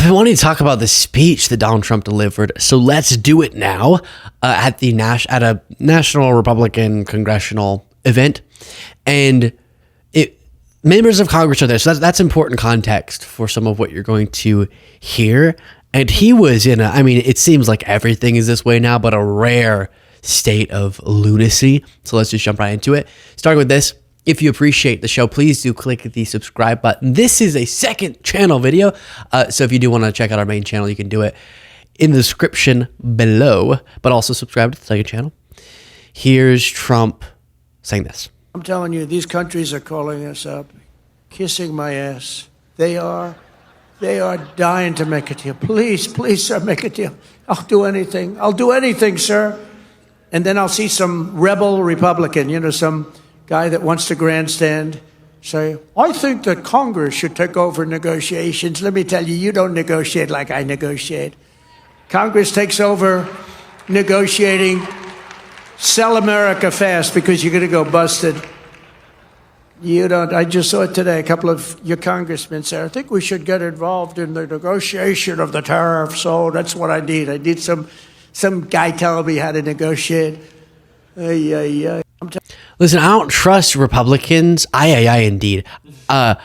been wanting to talk about the speech that Donald Trump delivered, so let's do it now at a National Republican Congressional event. And members of Congress are there, so that's important context for some of what you're going to hear. And he was it seems like everything is this way now, but a rare state of lunacy. So let's just jump right into it. Starting with this. If you appreciate the show, please do click the subscribe button. This is a second channel video. So if you do want to check out our main channel, you can do it in the description below, but also subscribe to the second channel. Here's Trump saying this. I'm telling you, these countries are calling us up, kissing my ass. They are dying to make a deal. Please, sir, make a deal. I'll do anything, sir. And then I'll see some rebel Republican, some guy that wants to grandstand, say, I think that Congress should take over negotiations. Let me tell you, you don't negotiate like I negotiate. Congress takes over negotiating. Sell America fast because you're going to go busted. You don't. I just saw it today. A couple of your congressmen said, I think we should get involved in the negotiation of the tariffs. So that's what I need. I need some guy telling me how to negotiate. Listen, I don't trust Republicans. Indeed. I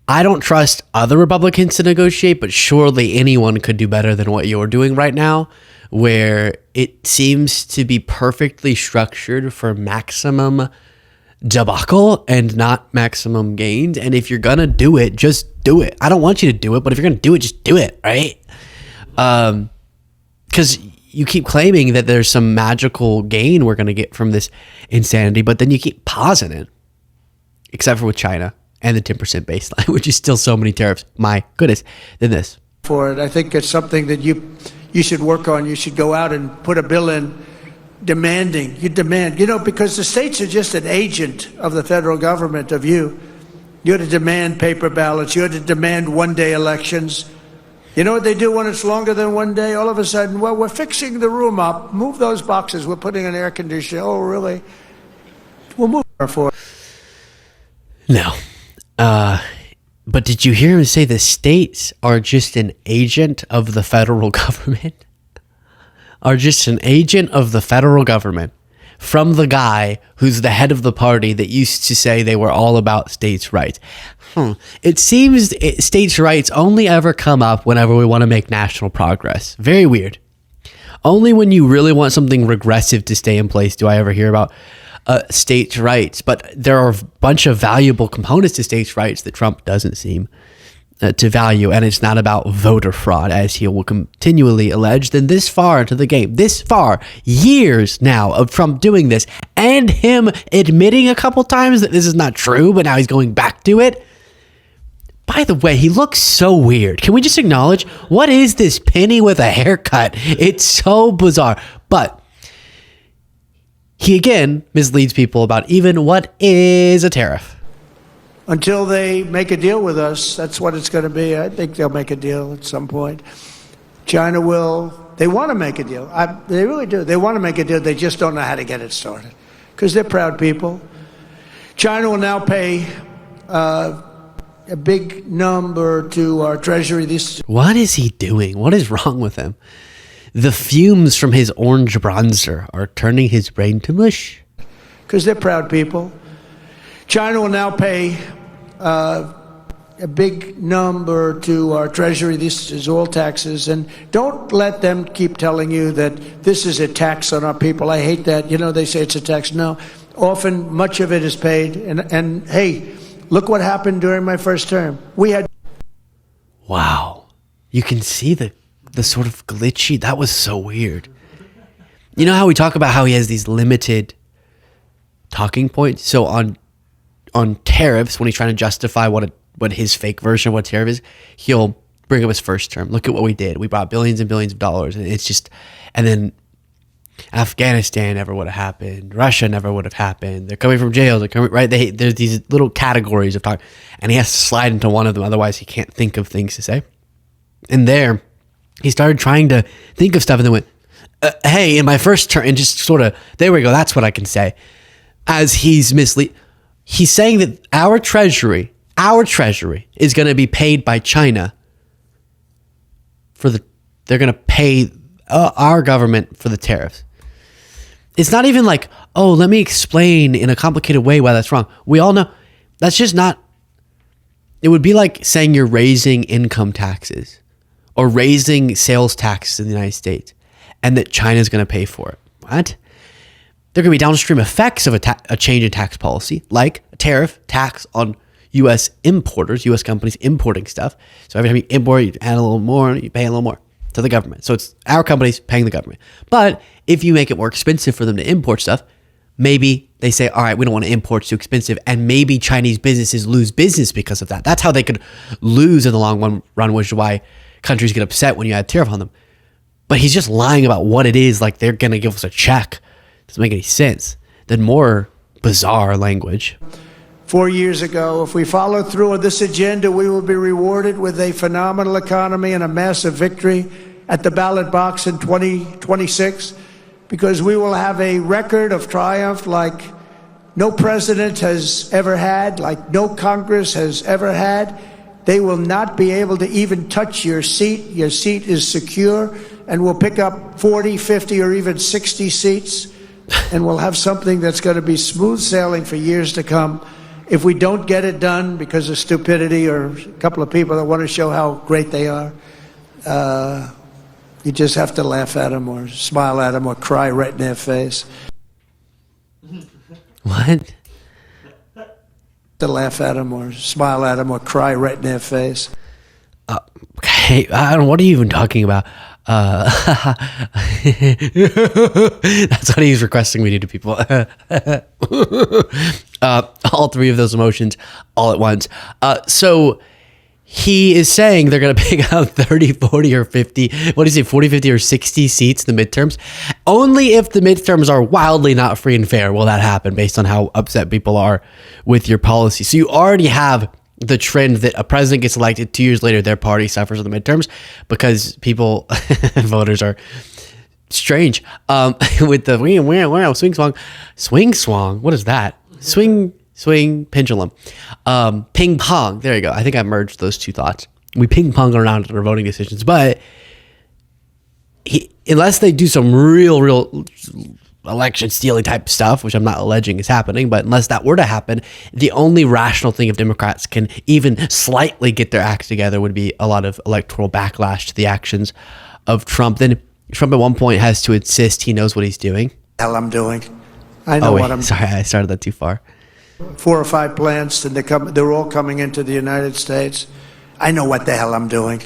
don't trust other Republicans to negotiate, but surely anyone could do better than what you're doing right now, where it seems to be perfectly structured for maximum debacle and not maximum gains. And if you're going to do it, just do it. I don't want you to do it, but if you're going to do it, just do it, right? Because you keep claiming that there's some magical gain we're going to get from this insanity, but then you keep pausing it, except for with China and the 10% baseline, which is still so many tariffs. My goodness, than this. For it, I think it's something that you should work on. You should go out and put a bill in demanding. You demand, because the states are just an agent of the federal government, of you. You had to demand paper ballots. You had to demand one-day elections. You know what they do when it's longer than one day? All of a sudden, well, we're fixing the room up. Move those boxes. We're putting an air conditioner. Oh, really? We'll move for it. No. But did you hear him say the states are just an agent of the federal government? Are just an agent of the federal government from the guy who's the head of the party that used to say they were all about states' rights. It seems states' rights only ever come up whenever we want to make national progress. Very weird. Only when you really want something regressive to stay in place do I ever hear about states' rights. But there are a bunch of valuable components to states' rights that Trump doesn't seem to value, and it's not about voter fraud, as he will continually allege. Then this far into the game, this far, years now of Trump doing this, and him admitting a couple times that this is not true, but now he's going back to it. By the way, he looks so weird. Can we just acknowledge, what is this penny with a haircut? It's so bizarre. But he again misleads people about even what is a tariff. Until they make a deal with us, that's what it's going to be. I think they'll make a deal at some point. China will. They want to make a deal. They really do. They want to make a deal. They just don't know how to get it started because they're proud people. China will now pay a big number to our treasury. What is he doing? What is wrong with him? The fumes from his orange bronzer are turning his brain to mush. Because they're proud people. China will now pay a big number to our treasury. This is all taxes. And don't let them keep telling you that this is a tax on our people. I hate that. They say it's a tax. No, often much of it is paid. And hey, look what happened during my first term. Wow. You can see the sort of glitchy. That was so weird. You know how we talk about how he has these limited talking points? So on tariffs, when he's trying to justify what his fake version of what tariff is, he'll bring up his first term. Look at what we did. We brought billions and billions of dollars. And it's just, and then Afghanistan never would have happened. Russia never would have happened. They're coming from jails. They're coming, right? There's these little categories of talk, and he has to slide into one of them. Otherwise, he can't think of things to say. And there, he started trying to think of stuff and then went, hey, in my first term, and just sort of, there we go. That's what I can say. As he's he's saying that our treasury is going to be paid by China they're going to pay our government for the tariffs. It's not even like, oh, let me explain in a complicated way why that's wrong. We all know that's just not. It would be like saying you're raising income taxes or raising sales taxes in the United States and that China's going to pay for it. What? There are going to be downstream effects of a change in tax policy, like a tariff tax on U.S. importers, U.S. companies importing stuff. So every time you import, you add a little more, you pay a little more to the government. So it's our companies paying the government. But if you make it more expensive for them to import stuff, maybe they say, all right, we don't want to import, it's too expensive. And maybe Chinese businesses lose business because of that. That's how they could lose in the long run, which is why countries get upset when you add tariff on them. But he's just lying about what it is, like they're going to give us a check. Doesn't make any sense. Then more bizarre language. 4 years ago, if we follow through on this agenda, we will be rewarded with a phenomenal economy and a massive victory at the ballot box in 2026, because we will have a record of triumph like no president has ever had, like no Congress has ever had. They will not be able to even touch your seat. Your seat is secure, and we'll pick up 40, 50, or even 60 seats, and we'll have something that's going to be smooth sailing for years to come. If we don't get it done because of stupidity or a couple of people that want to show how great they are, you just have to laugh at them or smile at them or cry right in their face. What? To laugh at them or smile at them or cry right in their face. Okay, I don't know. What are you even talking about? That's what he's requesting we do to people. All three of those emotions all at once. So he is saying they're going to pick out 30, 40, or 50. What do you say, 40, 50, or 60 seats in the midterms? Only if the midterms are wildly not free and fair will that happen based on how upset people are with your policy. So you already have the trend that a president gets elected 2 years later, their party suffers in the midterms because people, voters are strange. With the swing swong. What is that? Swing pendulum. Ping pong. There you go. I think I merged those two thoughts. We ping pong around in our voting decisions, but unless they do some real election stealing type stuff, which I'm not alleging is happening, but unless that were to happen, the only rational thing if Democrats can even slightly get their acts together would be a lot of electoral backlash to the actions of Trump. Then Trump at one point has to insist he knows what he's doing. Hell, I'm doing. I know what I'm. Sorry, I started that too far. 4 or 5 plants, and they're all coming into the United States. I know what the hell I'm doing.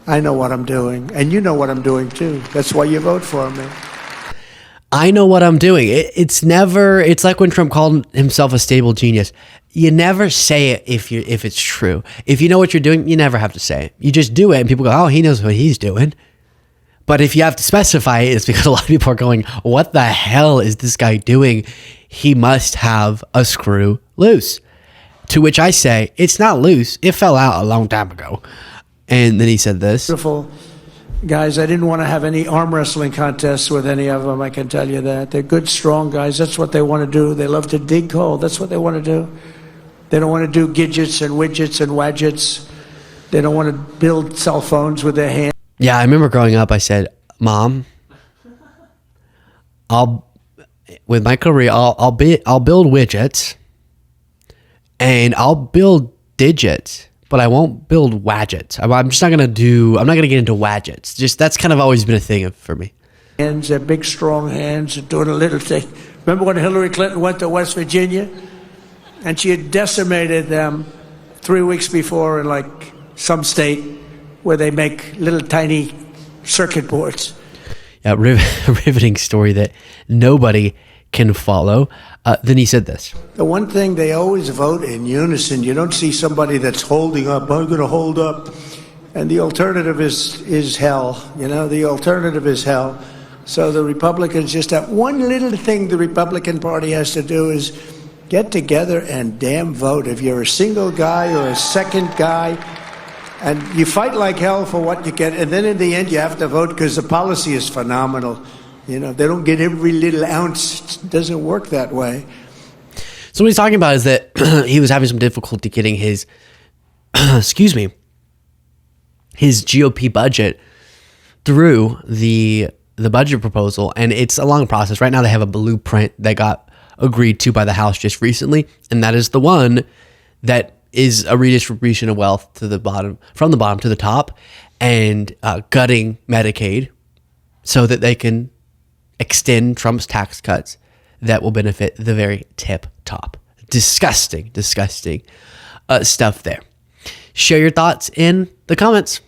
I know what I'm doing, and you know what I'm doing too. That's why you vote for me. I know what I'm doing. It's like when Trump called himself a stable genius. You never say it if it's true. If you know what you're doing, you never have to say it. You just do it and people go, oh, he knows what he's doing. But if you have to specify it, it's because a lot of people are going, what the hell is this guy doing? He must have a screw loose. To which I say, it's not loose. It fell out a long time ago. And then he said this. Beautiful. Guys, I didn't want to have any arm wrestling contests with any of them, I can tell you that. They're good, strong guys. That's what they want to do. They love to dig coal. That's what they want to do. They don't want to do gadgets and widgets and wadgets. They don't want to build cell phones with their hands. Yeah, I remember growing up, I said, Mom, with my career, I'll build widgets and I'll build digits. But I won't build wadgets. I'm just not going to get into wadgets. Just that's kind of always been a thing for me. Hands, their big, strong hands, doing a little thing. Remember when Hillary Clinton went to West Virginia? And she had decimated them 3 weeks before in like some state where they make little tiny circuit boards. Yeah, riveting story that nobody can follow. Then he said this. The one thing, they always vote in unison. You don't see somebody that's holding up. I'm going to hold up. And the alternative is hell. You know, the alternative is hell. So the Republicans just have one little thing the Republican Party has to do is get together and damn vote. If you're a single guy or a second guy, and you fight like hell for what you get, and then in the end you have to vote because the policy is phenomenal. You know, they don't get every little ounce. It doesn't work that way. So what he's talking about is that he was having some difficulty getting his, his GOP budget through the budget proposal, and it's a long process. Right now they have a blueprint that got agreed to by the House just recently, and that is the one that is a redistribution of wealth to the bottom, from the bottom to the top, and gutting Medicaid so that they can extend Trump's tax cuts that will benefit the very tip top. Disgusting stuff there. Share your thoughts in the comments.